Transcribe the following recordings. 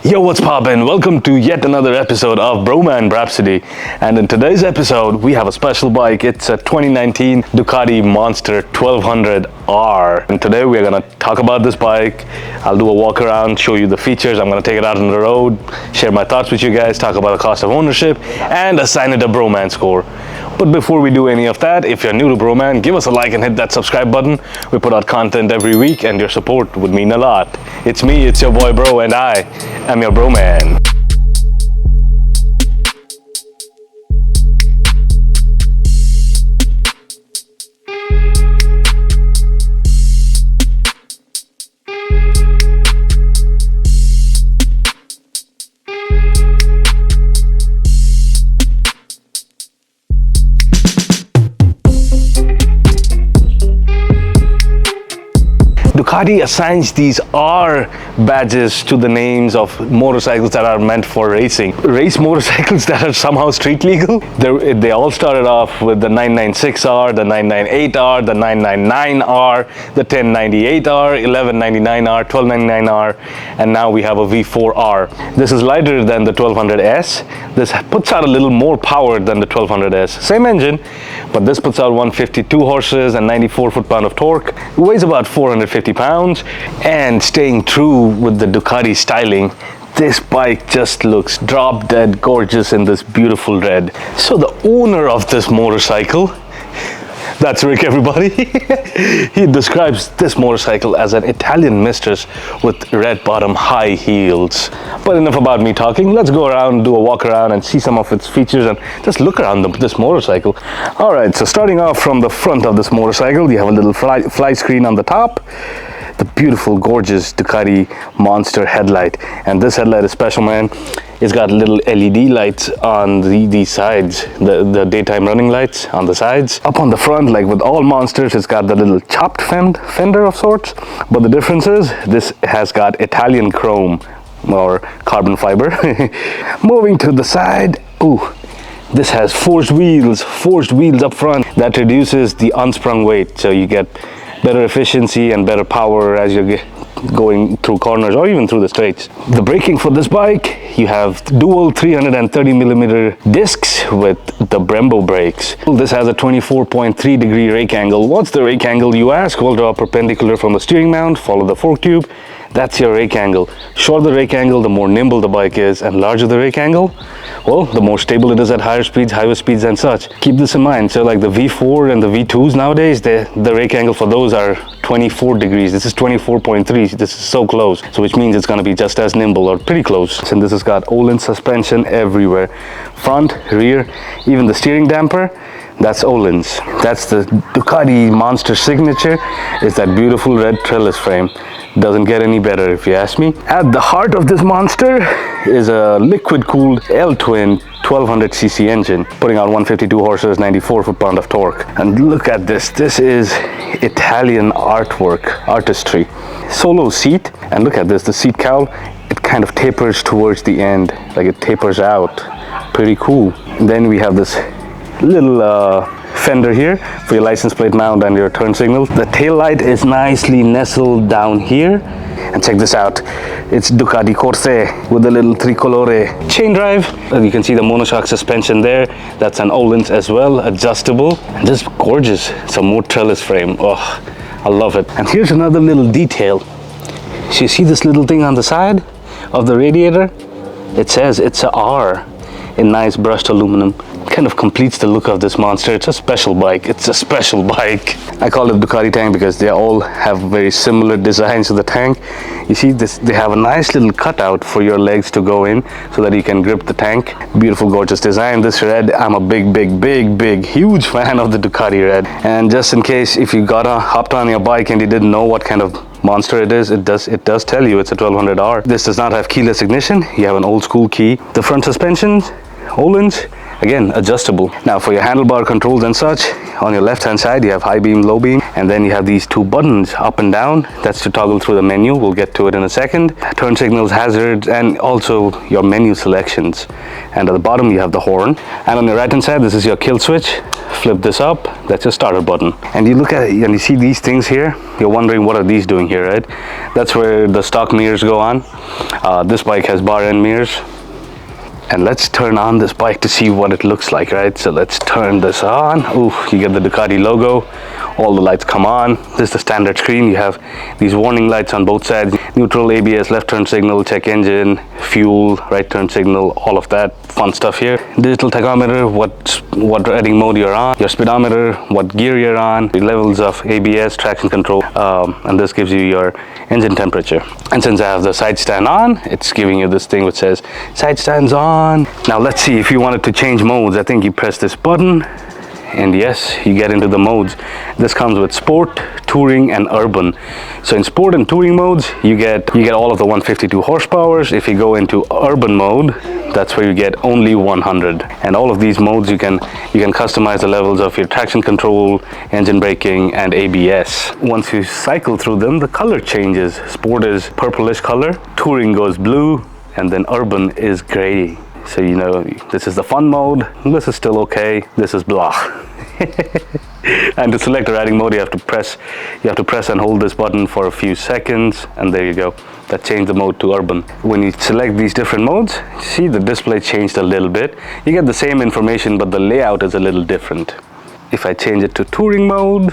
Yo, what's poppin'? Welcome to yet another episode of Bhroman Braapsody. And in today's episode, we have a special bike. It's a 2019 Ducati Monster 1200R. And today we're gonna talk about this bike. I'll do a walk around, show you the features. I'm gonna take it out on the road, share my thoughts with you guys, talk about the cost of ownership, and assign it a Bhromance score. But before we do any of that, if you're new to Bhroman, give us a like and hit that subscribe button. We put out content every week and your support would mean a lot. It's me, it's your boy Bro, and I am your Bhroman. Ducati assigns these R badges to the names of motorcycles that are meant for racing. Race motorcycles that are somehow street legal. They all started off with the 996R, the 998R, the 999R, the 1098R, 1199R, 1299R, and now we have a V4R. This is lighter than the 1200S. This puts out a little more power than the 1200S. Same engine, but this puts out 152 horses and 94 foot-pound of torque. It weighs about 450 pounds, and staying true with the Ducati styling, this bike just looks drop dead gorgeous in this beautiful red. So the owner of this motorcycle, that's Rick, everybody. He describes this motorcycle as an Italian mistress with red bottom high heels. But enough about me talking. Let's go around, do a walk around and see some of its features and just look around this motorcycle. All right, so starting off from the front of this motorcycle, you have a little fly screen on the top. The beautiful, gorgeous Ducati Monster headlight. And this headlight is special, man. It's got little LED lights on these sides, the daytime running lights on the sides. Up on the front, like with all Monsters, it's got the little chopped fender of sorts. But the difference is, this has got Italian chrome or carbon fiber. Moving to the side, ooh, this has forged wheels up front. That reduces the unsprung weight, so you get better efficiency and better power as you're going through corners or even through the straights. The braking for this bike, you have dual 330mm discs with the Brembo brakes. This has a 24.3 degree rake angle. What's the rake angle, you ask? Well, draw perpendicular from the steering mount, follow the fork tube. That's your rake angle. Shorter the rake angle, the more nimble the bike is, and larger the rake angle, well, the more stable it is at higher speeds, highway speeds and such. Keep this in mind. So like the V4 and the V2s nowadays, the rake angle for those are 24 degrees. This is 24.3. This is so close. So which means it's going to be just as nimble or pretty close. And this has got Öhlins suspension everywhere. Front, rear, even the steering damper. That's Öhlins. That's the Ducati Monster signature. It's that beautiful red trellis frame. Doesn't get any better if you ask me. At the heart of this monster is a liquid-cooled L-twin 1200cc engine, putting out 152 horses, 94 foot-pound of torque. And look at this. This is Italian artistry. Solo seat, and look at this. The seat cowl, it kind of tapers towards the end, like it tapers out. Pretty cool. And then we have this little fender here for your license plate mount and your turn signal. The tail light is nicely nestled down here. And check this out, it's Ducati Corse with a little tricolore chain drive. You can see the monoshock suspension there. That's an Öhlins as well, adjustable, and just gorgeous. Some more trellis frame. Oh, I love it. And here's another little detail. So you see this little thing on the side of the radiator? It says it's a R in nice brushed aluminum. Kind of completes the look of this monster. It's a special bike. It's a special bike. I call it Ducati tank because they all have very similar designs to the tank. You see this, they have a nice little cutout for your legs to go in so that you can grip the tank. Beautiful, gorgeous design. This red, I'm a big, huge fan of the Ducati red. And just in case if you hopped on your bike and you didn't know what kind of Monster it is, it does tell you it's a 1200R. This does not have keyless ignition. You have an old school key. The front suspension, Öhlins, again, adjustable. Now for your handlebar controls and such, on your left hand side you have high beam, low beam, and then you have these two buttons up and down. That's to toggle through the menu. We'll get to it in a second. Turn signals, hazards, and also your menu selections. And at the bottom you have the horn, and on your right hand side this is your kill switch. Flip this up, that's your starter button. And you look at it and you see these things here. You're wondering what are these doing here, right? That's where the stock mirrors go on. This bike has bar end mirrors. And let's turn on this bike to see what it looks like, right? So let's turn this on. Ooh, you get the Ducati logo. All the lights come on. This is the standard screen. You have these warning lights on both sides. Neutral, ABS, left turn signal, check engine, fuel, right turn signal, all of that fun stuff here. Digital tachometer, what riding mode you're on. Your speedometer, what gear you're on. The levels of ABS, traction control. And this gives you your engine temperature. And since I have the side stand on, it's giving you this thing which says side stands on. Now let's see if you wanted to change modes. I think you press this button and yes, you get into the modes. This comes with sport, touring, and urban. So in sport and touring modes you get all of the 152 horsepower. If you go into urban mode, that's where you get only 100. And all of these modes you can customize the levels of your traction control, engine braking, and ABS. Once you cycle through them, the color changes. Sport is purplish color, touring goes blue, and then urban is gray. So you know, this is the fun mode, this is still okay, this is blah. And to select a riding mode you have to press and hold this button for a few seconds, and there you go. That changed the mode to urban. When you select these different modes, see the display changed a little bit. You get the same information but the layout is a little different. If I change it to touring mode,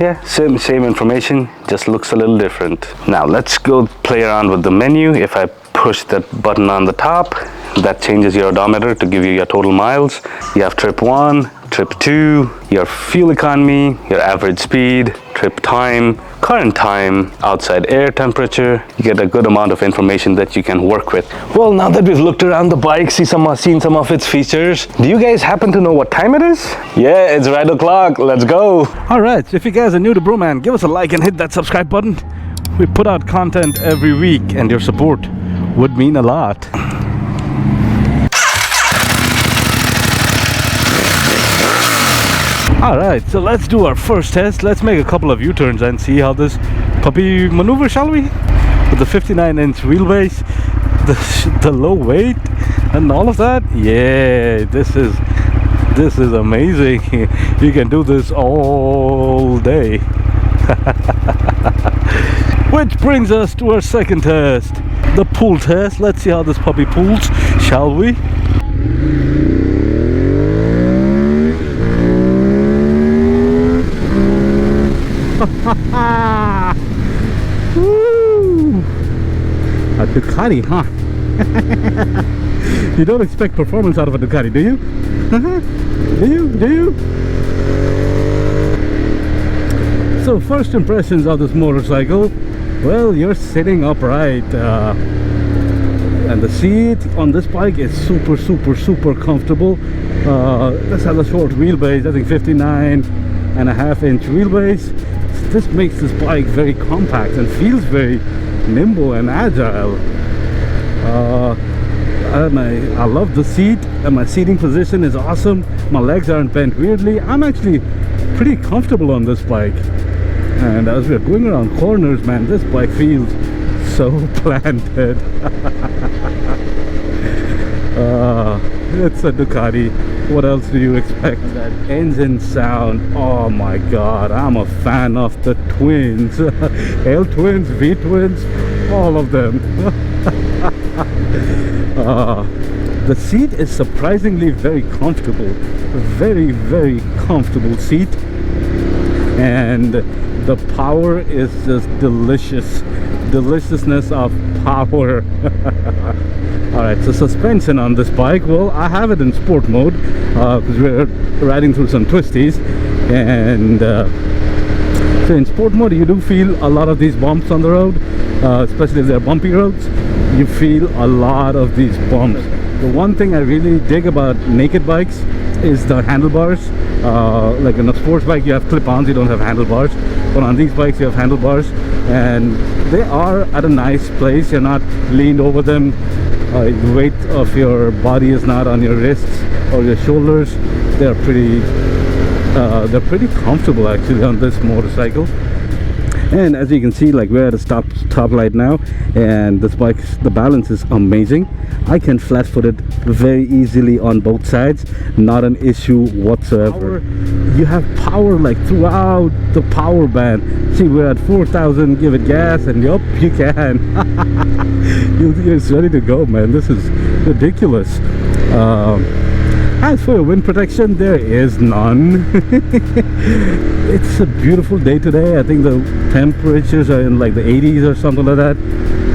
yeah, same information, just looks a little different. Now let's go play around with the menu. If I push that button on the top, that changes your odometer to give you your total miles. You have trip 1, trip 2, your fuel economy, your average speed, trip time, current time, outside air temperature. You get a good amount of information that you can work with. Well, now that we've looked around the bike, seen some of its features, do you guys happen to know what time it is? Yeah, it's right o'clock. Let's go. All right, so if you guys are new to Bhroman, give us a like and hit that subscribe button. We put out content every week and your support would mean a lot. Alright, so let's do our first test. Let's make a couple of U-turns and see how this puppy maneuvers, shall we? With the 59-inch wheelbase, the low weight and all of that. Yeah, this is amazing. You can do this all day. Which brings us to our second test, the pull test. Let's see how this puppy pulls, shall we? Woo! A Ducati, huh? You don't expect performance out of a Ducati, do you? Do you? So first impressions of this motorcycle, well, you're sitting upright, and the seat on this bike is super comfortable. This has a short wheelbase, I think 59.5-inch wheelbase. This makes this bike very compact and feels very nimble and agile. I love the seat, and my seating position is awesome. My legs aren't bent weirdly. I'm actually pretty comfortable on this bike. And as we're going around corners, man, this bike feels so planted. It's a Ducati. What else do you expect? That engine sound, oh my god, I'm a fan of the twins. L twins, V twins, all of them. The seat is surprisingly very comfortable. Very comfortable seat. And the power is just delicious. Deliciousness of power. Alright, so suspension on this bike, well, I have it in sport mode because we're riding through some twisties, and so in sport mode you do feel a lot of these bumps on the road, especially if they're bumpy roads. You feel a lot of these bumps. The one thing I really dig about naked bikes is the handlebars. Like in a sports bike you have clip-ons, you don't have handlebars, but on these bikes you have handlebars, and they are at a nice place. You're not leaned over them. The weight of your body is not on your wrists or your shoulders. They're pretty They're pretty comfortable actually on this motorcycle. And as you can see, like, we're at a stop light now, and this bike, the balance is amazing. I can flat foot it very easily on both sides, not an issue whatsoever. You have power like throughout the power band. See, we're at 4,000, give it gas and yup, you can. You're ready to go, man. This is ridiculous. As for wind protection, there is none. It's a beautiful day today. I think the temperatures are in like the 80s or something like that.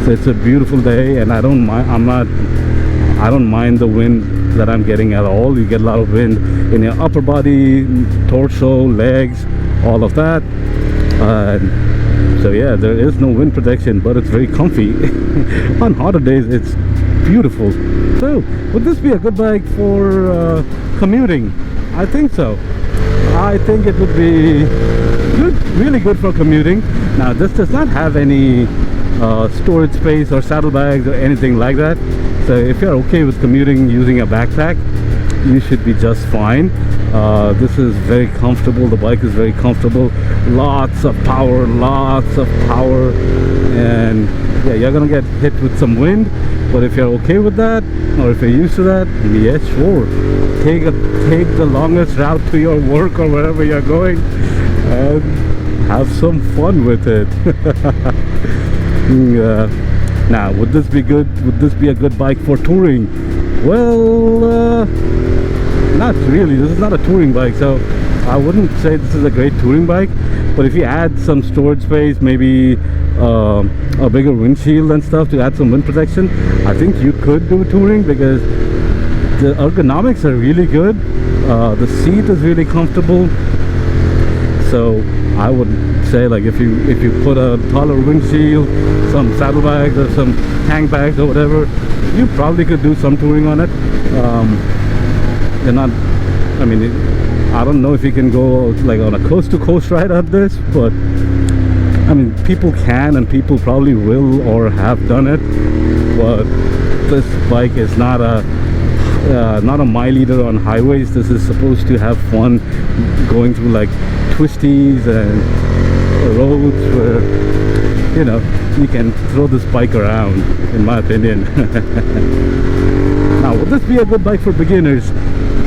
So it's a beautiful day, and I don't mind. I don't mind the wind that I'm getting at all. You get a lot of wind in your upper body, torso, legs, all of that. So yeah, there is no wind protection, but it's very comfy. On hotter days, it's beautiful. So, would this be a good bike for commuting? I think so. I think it would be good, really good for commuting. Now, this does not have any storage space or saddlebags or anything like that. So, if you're okay with commuting using a backpack, you should be just fine. This is very comfortable. The bike is very comfortable. Lots of power, and yeah, you're gonna get hit with some wind. But if you're okay with that, or if you're used to that, yes, sure. Take the longest route to your work or wherever you're going, and have some fun with it. Now, would this be good? Would this be a good bike for touring? Well, not really. This is not a touring bike, so I wouldn't say this is a great touring bike. But if you add some storage space, maybe a bigger windshield and stuff to add some wind protection, I think you could do touring, because the ergonomics are really good. The seat is really comfortable. So I would say, like, if you put a taller windshield, some saddlebags or some hang bags or whatever, you probably could do some touring on it. They're not, I mean, I don't know if you can go like on a coast-to-coast ride on this, but I mean, people can, and people probably will or have done it. But this bike is not a mile leader on highways. This is supposed to have fun going through like twisties and roads where, you know, you can throw this bike around, in my opinion. Now, would this be a good bike for beginners?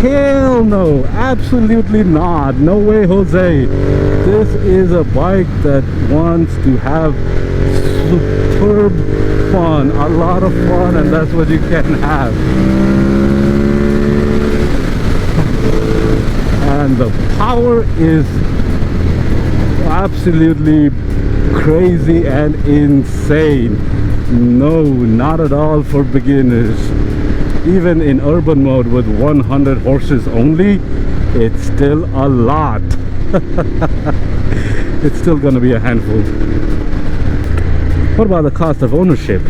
Hell no, absolutely not. No way, Jose. This is a bike that wants to have superb fun, a lot of fun, and that's what you can have. And the power is absolutely crazy and insane. No, not at all for beginners. Even in urban mode with 100 horses only, it's still a lot. It's still gonna be a handful. What about the cost of ownership?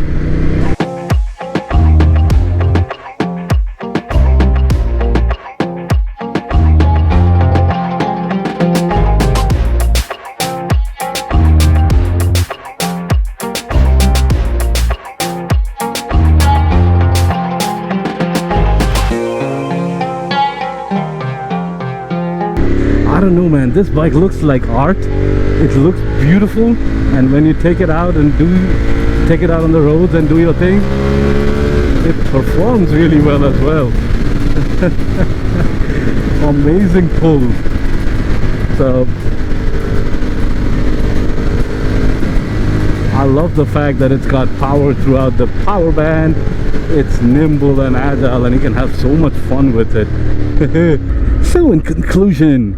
I don't know, man, this bike looks like art. It looks beautiful, and when you take it out on the roads and do your thing, it performs really well as well. Amazing pull. So I love the fact that it's got power throughout the power band. It's nimble and agile, and you can have so much fun with it. So in conclusion,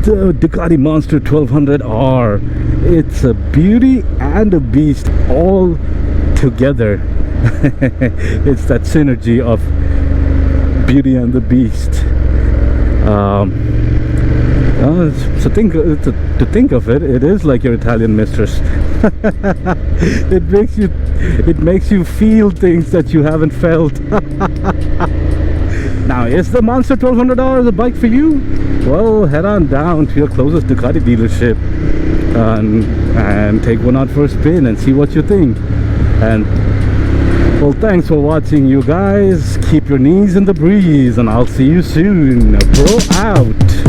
the Ducati Monster 1200R, it's a beauty and a beast all together. It's that synergy of Beauty and the Beast. So to think of it, it is like your Italian mistress. It makes you feel things that you haven't felt. Now, is the Monster 1200R the bike for you? Well, head on down to your closest Ducati dealership and take one out for a spin and see what you think. And well, thanks for watching, you guys. Keep your knees in the breeze, and I'll see you soon. Bro out.